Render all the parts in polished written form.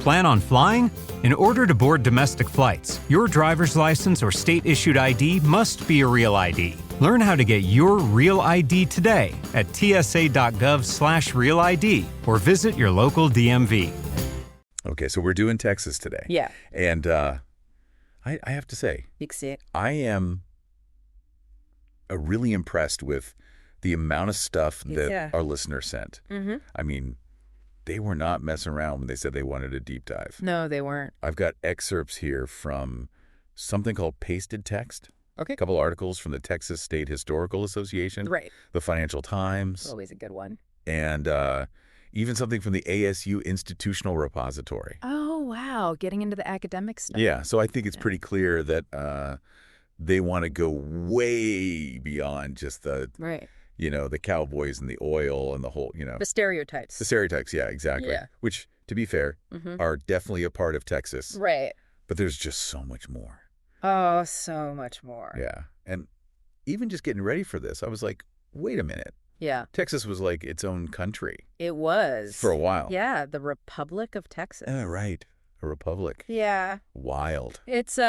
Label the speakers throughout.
Speaker 1: Plan on flying? In order to board domestic flights, your driver's license or state-issued ID must be a real ID. Learn how to get your real ID today at tsa.gov/real ID or visit your local DMV.
Speaker 2: Okay, so we're doing Texas today.
Speaker 3: Yeah.
Speaker 2: And I have to say, I am really impressed with the amount of stuff that our listeners sent. I mean, they were not messing around when they said they wanted a deep dive.
Speaker 3: No, they weren't.
Speaker 2: I've got excerpts here from something called Pasted Text.
Speaker 3: Okay.
Speaker 2: A couple articles from the Texas State Historical Association.
Speaker 3: Right.
Speaker 2: The Financial Times.
Speaker 3: Always a good one.
Speaker 2: And even something from the ASU Institutional Repository.
Speaker 3: Oh, wow. Getting into the academic stuff.
Speaker 2: Yeah. So I think it's pretty clear that they want to go way beyond just the, the cowboys and the oil and the whole,
Speaker 3: The stereotypes.
Speaker 2: The stereotypes, yeah, exactly.
Speaker 3: Yeah.
Speaker 2: Which, to be fair, are definitely a part of Texas.
Speaker 3: Right.
Speaker 2: But there's just so much more.
Speaker 3: Oh, so much more.
Speaker 2: Yeah. And even just getting ready for this, I was like, wait a minute.
Speaker 3: Yeah.
Speaker 2: Texas was like its own country.
Speaker 3: It was.
Speaker 2: For a while.
Speaker 3: Yeah, the Republic of Texas.
Speaker 2: Right. A republic.
Speaker 3: Yeah.
Speaker 2: Wild.
Speaker 3: It's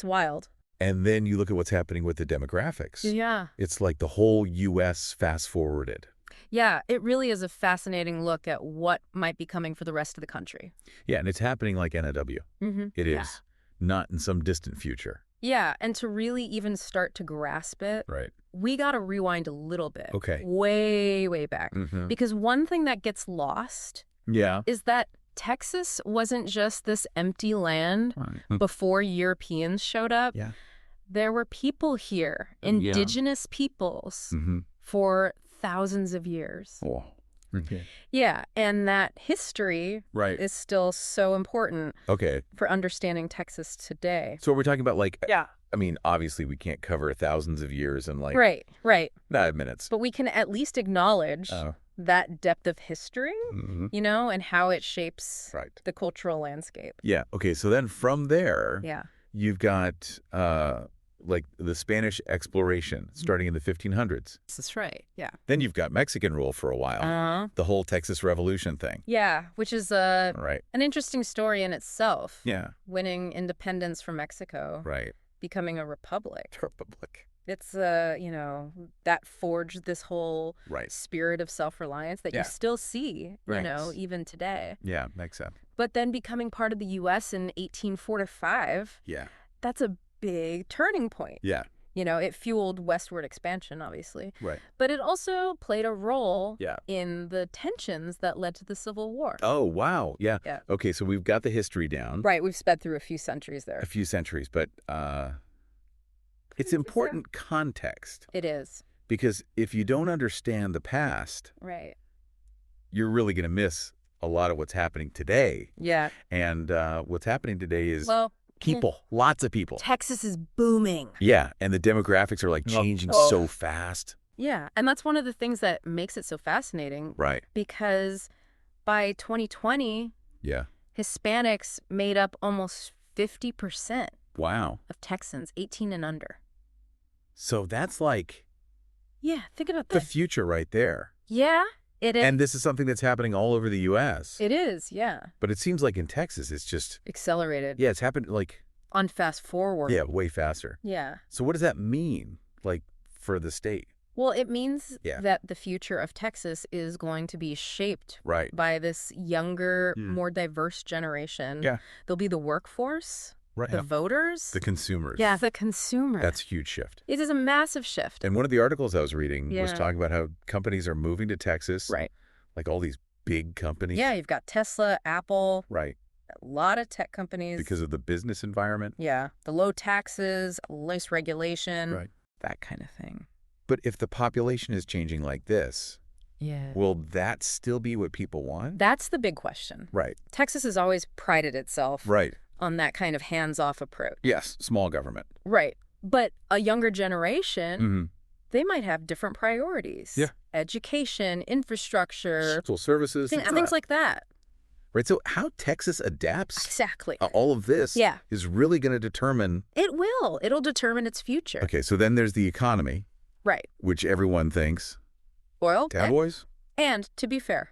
Speaker 3: wild.
Speaker 2: And then you look at what's happening with the demographics.
Speaker 3: Yeah.
Speaker 2: It's like the whole U.S. fast-forwarded.
Speaker 3: Yeah, it really is a fascinating look at what might be coming for the rest of the country.
Speaker 2: Yeah, and it's happening like NOW. It is. Not in some distant future.
Speaker 3: Yeah, and to really even start to grasp it, we got to rewind a little bit.
Speaker 2: Okay.
Speaker 3: Way, way back. Because one thing that gets lost is that Texas wasn't just this empty land before Europeans showed up.
Speaker 2: Yeah.
Speaker 3: There were people here, indigenous peoples, for thousands of years.
Speaker 2: Oh. Okay.
Speaker 3: Yeah, and that history is still so important for understanding Texas today.
Speaker 2: So we're talking about I mean, obviously we can't cover thousands of years in
Speaker 3: Right.
Speaker 2: 5 minutes.
Speaker 3: But we can at least acknowledge that depth of history, and how it shapes the cultural landscape.
Speaker 2: Yeah, okay, so then from there, you've got the Spanish exploration starting in the 1500s.
Speaker 3: That's right, yeah.
Speaker 2: Then you've got Mexican rule for a while, the whole Texas Revolution thing.
Speaker 3: Yeah, which is an interesting story in itself.
Speaker 2: Yeah.
Speaker 3: Winning independence from Mexico.
Speaker 2: Right.
Speaker 3: Becoming a republic.
Speaker 2: Republic.
Speaker 3: It's, that forged this whole spirit of self-reliance that you still see, even today.
Speaker 2: Yeah, makes sense.
Speaker 3: But then becoming part of the U.S. in 1845, that's a big turning point.
Speaker 2: Yeah.
Speaker 3: It fueled westward expansion, obviously.
Speaker 2: Right.
Speaker 3: But it also played a role in the tensions that led to the Civil War.
Speaker 2: Oh, wow. Yeah. Okay, so we've got the history down.
Speaker 3: Right, we've sped through a few centuries there.
Speaker 2: A few centuries, but it's important context.
Speaker 3: It is.
Speaker 2: Because if you don't understand the past, you're really going to miss a lot of what's happening today.
Speaker 3: Yeah.
Speaker 2: And what's happening today is people, lots of people.
Speaker 3: Texas is booming.
Speaker 2: Yeah, and the demographics are changing so fast.
Speaker 3: Yeah, and that's one of the things that makes it so fascinating.
Speaker 2: Right.
Speaker 3: Because by 2020, Hispanics made up almost 50% of Texans 18 and under.
Speaker 2: So that's
Speaker 3: think about this.
Speaker 2: The future right there.
Speaker 3: Yeah, it is.
Speaker 2: And this is something that's happening all over the U.S.
Speaker 3: It is, yeah.
Speaker 2: But it seems like in Texas, it's just
Speaker 3: accelerated.
Speaker 2: Yeah, it's happened
Speaker 3: on fast forward.
Speaker 2: Yeah, way faster.
Speaker 3: Yeah.
Speaker 2: So what does that mean, for the state?
Speaker 3: Well, it means that the future of Texas is going to be shaped by this younger, more diverse generation.
Speaker 2: Yeah.
Speaker 3: There'll be the workforce.
Speaker 2: Right.
Speaker 3: The voters.
Speaker 2: The consumers.
Speaker 3: Yeah, the consumer.
Speaker 2: That's a huge shift.
Speaker 3: It is a massive shift.
Speaker 2: And one of the articles I was reading was talking about how companies are moving to Texas.
Speaker 3: Right.
Speaker 2: All these big companies.
Speaker 3: Yeah, you've got Tesla, Apple.
Speaker 2: Right.
Speaker 3: A lot of tech companies.
Speaker 2: Because of the business environment.
Speaker 3: Yeah. The low taxes, less regulation.
Speaker 2: Right.
Speaker 3: That kind of thing.
Speaker 2: But if the population is changing like this, will that still be what people want?
Speaker 3: That's the big question.
Speaker 2: Right.
Speaker 3: Texas has always prided itself.
Speaker 2: Right.
Speaker 3: On that kind of hands-off approach.
Speaker 2: Yes, small government.
Speaker 3: Right. But a younger generation, they might have different priorities.
Speaker 2: Yeah.
Speaker 3: Education, infrastructure.
Speaker 2: Social services.
Speaker 3: Things like that.
Speaker 2: Right. So how Texas adapts all of this is really going to determine.
Speaker 3: It will. It'll determine its future.
Speaker 2: Okay. So then there's the economy.
Speaker 3: Right.
Speaker 2: Which everyone thinks.
Speaker 3: Oil.
Speaker 2: Cowboys.
Speaker 3: And to be fair,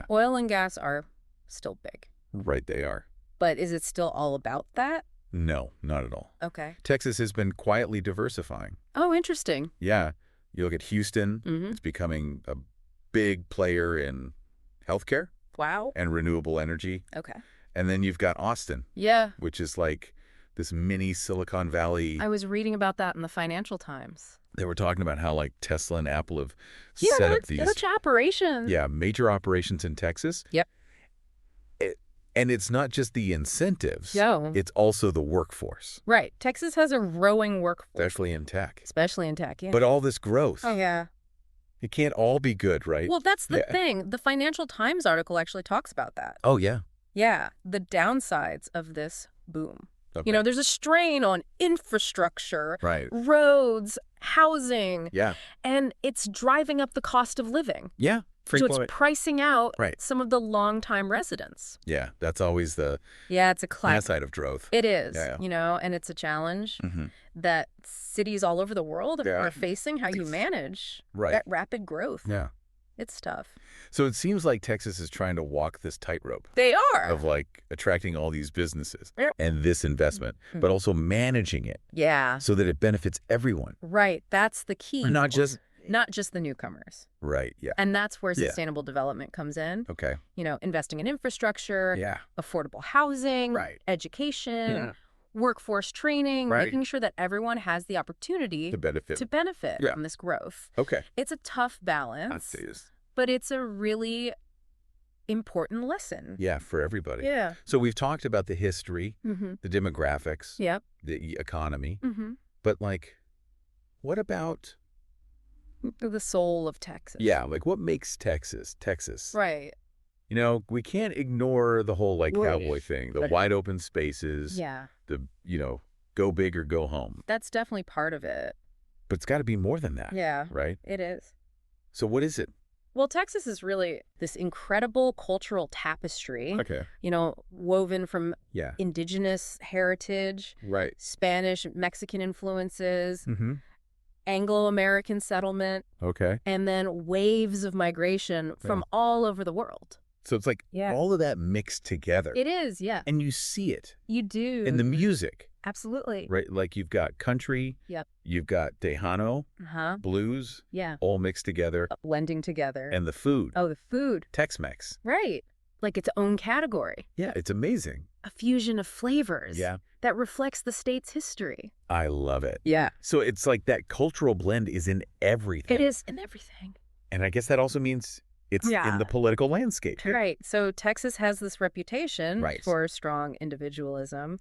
Speaker 3: oil and gas are still big.
Speaker 2: Right, they are.
Speaker 3: But is it still all about that?
Speaker 2: No, not at all.
Speaker 3: Okay.
Speaker 2: Texas has been quietly diversifying.
Speaker 3: Oh, interesting.
Speaker 2: Yeah. You look at Houston, it's becoming a big player in healthcare.
Speaker 3: Wow.
Speaker 2: And renewable energy.
Speaker 3: Okay.
Speaker 2: And then you've got Austin.
Speaker 3: Yeah.
Speaker 2: Which is like this mini Silicon Valley.
Speaker 3: I was reading about that in the Financial Times.
Speaker 2: They were talking about how like Tesla and Apple have set up these
Speaker 3: huge operations.
Speaker 2: Yeah, major operations in Texas.
Speaker 3: Yep.
Speaker 2: And it's not just the incentives.
Speaker 3: No.
Speaker 2: It's also the workforce.
Speaker 3: Right. Texas has a growing workforce.
Speaker 2: Especially in tech.
Speaker 3: Yeah.
Speaker 2: But all this growth.
Speaker 3: Oh, yeah.
Speaker 2: It can't all be good, right?
Speaker 3: Well, that's the thing. The Financial Times article actually talks about that.
Speaker 2: Oh, yeah.
Speaker 3: Yeah. The downsides of this boom.
Speaker 2: Okay.
Speaker 3: You know, there's a strain on infrastructure,
Speaker 2: right,
Speaker 3: roads, housing.
Speaker 2: Yeah.
Speaker 3: And it's driving up the cost of living.
Speaker 2: Yeah.
Speaker 3: So it's pricing out some of the longtime residents.
Speaker 2: Yeah, that's always the
Speaker 3: it's a
Speaker 2: downside of growth.
Speaker 3: It is, you know, and it's a challenge that cities all over the world are facing, how you manage that rapid growth.
Speaker 2: Yeah.
Speaker 3: It's tough.
Speaker 2: So it seems like Texas is trying to walk this tightrope.
Speaker 3: They are.
Speaker 2: Of like attracting all these businesses and this investment, but also managing it.
Speaker 3: Yeah.
Speaker 2: So that it benefits everyone.
Speaker 3: Right. That's the key.
Speaker 2: Not just
Speaker 3: the newcomers.
Speaker 2: Right, yeah.
Speaker 3: And that's where sustainable development comes in.
Speaker 2: Okay.
Speaker 3: You know, investing in infrastructure, affordable housing, education, workforce training, making sure that everyone has the opportunity to benefit from this growth.
Speaker 2: Okay.
Speaker 3: It's a tough balance, but it's a really important lesson.
Speaker 2: Yeah, for everybody.
Speaker 3: Yeah.
Speaker 2: So we've talked about the history, the demographics, the economy, but like, what about
Speaker 3: the soul of Texas?
Speaker 2: Yeah, like what makes Texas, Texas?
Speaker 3: Right.
Speaker 2: You know, we can't ignore the whole like cowboy thing, the wide open spaces, the, you know, go big or go home.
Speaker 3: That's definitely part of it.
Speaker 2: But it's got to be more than that.
Speaker 3: Yeah.
Speaker 2: Right?
Speaker 3: It is.
Speaker 2: So what is it?
Speaker 3: Well, Texas is really this incredible cultural tapestry.
Speaker 2: Okay.
Speaker 3: You know, woven from indigenous heritage, Spanish, Mexican influences, Anglo-American settlement.
Speaker 2: Okay.
Speaker 3: And then waves of migration from all over the world.
Speaker 2: So it's like all of that mixed together.
Speaker 3: It is, yeah.
Speaker 2: And you see it.
Speaker 3: You do.
Speaker 2: In the music.
Speaker 3: Absolutely.
Speaker 2: Right? Like you've got country.
Speaker 3: Yep.
Speaker 2: You've got Tejano. Blues.
Speaker 3: Yeah.
Speaker 2: All mixed together.
Speaker 3: Blending together.
Speaker 2: And the food.
Speaker 3: Oh, the food.
Speaker 2: Tex-Mex.
Speaker 3: Right. Like its own category.
Speaker 2: Yeah, it's amazing.
Speaker 3: A fusion of flavors.
Speaker 2: Yeah.
Speaker 3: That reflects the state's history.
Speaker 2: I love it.
Speaker 3: Yeah.
Speaker 2: So it's like that cultural blend is in everything.
Speaker 3: It is in everything.
Speaker 2: And I guess that also means it's in the political landscape.
Speaker 3: Right. So Texas has this reputation for strong individualism,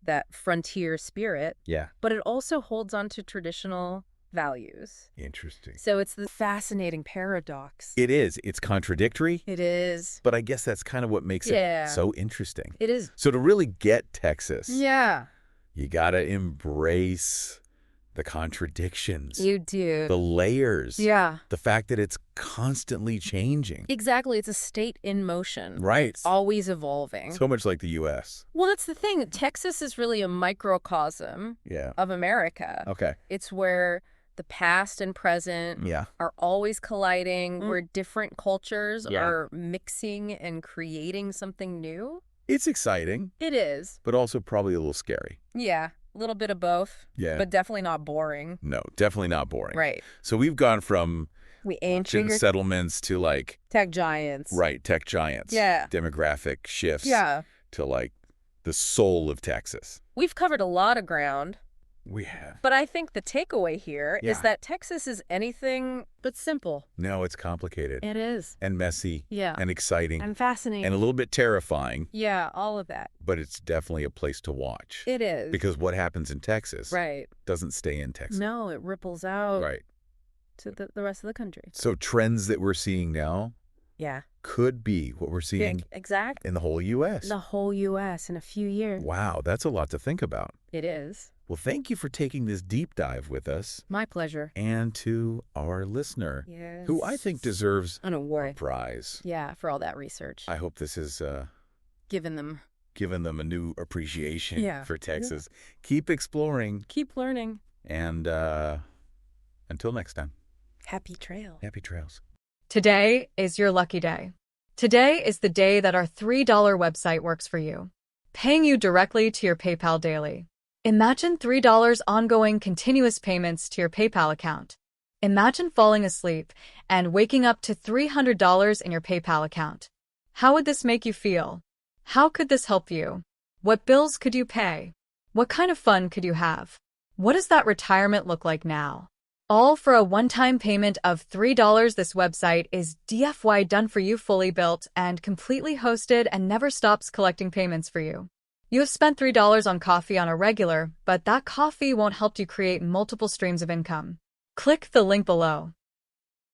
Speaker 3: that frontier spirit.
Speaker 2: Yeah.
Speaker 3: But it also holds on to traditional values.
Speaker 2: Interesting.
Speaker 3: So it's the fascinating paradox.
Speaker 2: It is. It's contradictory.
Speaker 3: It is.
Speaker 2: But I guess that's kind of what makes it so interesting.
Speaker 3: It is.
Speaker 2: So to really get Texas,
Speaker 3: you
Speaker 2: got to embrace the contradictions.
Speaker 3: You do.
Speaker 2: The layers.
Speaker 3: Yeah.
Speaker 2: The fact that it's constantly changing.
Speaker 3: Exactly. It's a state in motion.
Speaker 2: Right.
Speaker 3: It's always evolving.
Speaker 2: So much like the U.S.
Speaker 3: Well, that's the thing. Texas is really a microcosm of America.
Speaker 2: Okay.
Speaker 3: It's where the past and present are always colliding, where different cultures are mixing and creating something new.
Speaker 2: It's exciting.
Speaker 3: It is.
Speaker 2: But also probably a little scary.
Speaker 3: Yeah. A little bit of both.
Speaker 2: Yeah.
Speaker 3: But definitely not boring.
Speaker 2: No, definitely not boring.
Speaker 3: Right.
Speaker 2: So we've gone from ancient settlements to like
Speaker 3: tech giants.
Speaker 2: Right, tech giants.
Speaker 3: Yeah.
Speaker 2: Demographic shifts.
Speaker 3: Yeah.
Speaker 2: To like the soul of Texas.
Speaker 3: We've covered a lot of ground.
Speaker 2: We have.
Speaker 3: But I think the takeaway here is that Texas is anything but simple.
Speaker 2: No, it's complicated.
Speaker 3: It is.
Speaker 2: And messy.
Speaker 3: Yeah.
Speaker 2: And exciting.
Speaker 3: And fascinating.
Speaker 2: And a little bit terrifying.
Speaker 3: Yeah, all of that.
Speaker 2: But it's definitely a place to watch.
Speaker 3: It is.
Speaker 2: Because what happens in Texas doesn't stay in Texas.
Speaker 3: No, it ripples out to the rest of the country.
Speaker 2: So trends that we're seeing now could be what we're seeing in the whole U.S.
Speaker 3: The whole U.S. in a few years.
Speaker 2: Wow, that's a lot to think about.
Speaker 3: It is.
Speaker 2: Well, thank you for taking this deep dive with us.
Speaker 3: My pleasure.
Speaker 2: And to our listener, who I think deserves
Speaker 3: a
Speaker 2: prize.
Speaker 3: Yeah, for all that research.
Speaker 2: I hope this has
Speaker 3: given them
Speaker 2: a new appreciation for Texas. Keep exploring.
Speaker 3: Keep learning.
Speaker 2: And until next time.
Speaker 3: Happy trails.
Speaker 2: Happy trails.
Speaker 4: Today is your lucky day. Today is the day that our $3 website works for you, paying you directly to your PayPal daily. Imagine $3 ongoing continuous payments to your PayPal account. Imagine falling asleep and waking up to $300 in your PayPal account. How would this make you feel? How could this help you? What bills could you pay? What kind of fun could you have? What does that retirement look like now? All for a one-time payment of $3. This website is DFY done for you, fully built and completely hosted, and never stops collecting payments for you. You have spent $3 on coffee on a regular, but that coffee won't help you create multiple streams of income. Click the link below.